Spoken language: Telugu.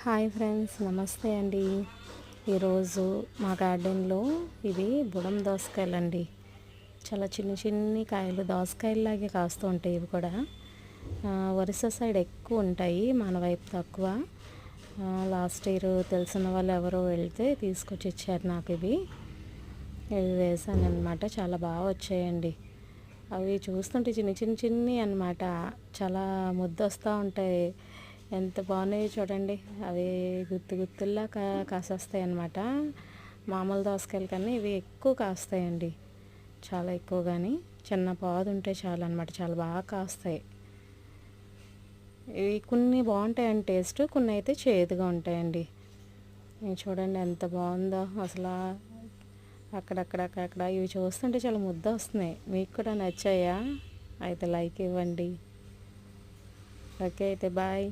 హాయ్ ఫ్రెండ్స్, నమస్తే అండి. ఈరోజు మా గార్డెన్లో ఇవి బుడం దోసకాయలండి. చాలా చిన్న చిన్ని కాయలు దోసకాయలాగే కాస్తూ ఉంటాయి. ఇవి కూడా వరుస సైడ్ ఎక్కువ ఉంటాయి, మన వైపు తక్కువ. లాస్ట్ ఇయర్ తెలిసిన వాళ్ళు ఎవరో వెళ్తే తీసుకొచ్చి ఇచ్చారు నాకు. ఇవి వేసాను అనమాట. చాలా బాగా వచ్చాయండి. అవి చూస్తుంటే చిన్ని అనమాట. చాలా ముద్దు వస్తూ ఉంటాయి. ఎంత బాగున్నాయో చూడండి. అవి గుత్తుల్లా కాసేస్తాయి అన్నమాట. మామూలు దోసకాయల కన్నా ఇవి ఎక్కువ కాస్తాయండి, చాలా ఎక్కువ. కానీ చిన్న పాదు ఉంటే చాలు అనమాట, చాలా బాగా కాస్తాయి. ఇవి కొన్ని బాగుంటాయండి టేస్ట్, కొన్ని అయితే చేదుగా ఉంటాయండి. చూడండి ఎంత బాగుందో అసలు. అక్కడక్కడ ఇవి చూస్తుంటే చాలా ముద్ద వస్తున్నాయి. మీకు కూడా నచ్చాయా? అయితే లైక్ ఇవ్వండి. ఓకే, అయితే బాయ్.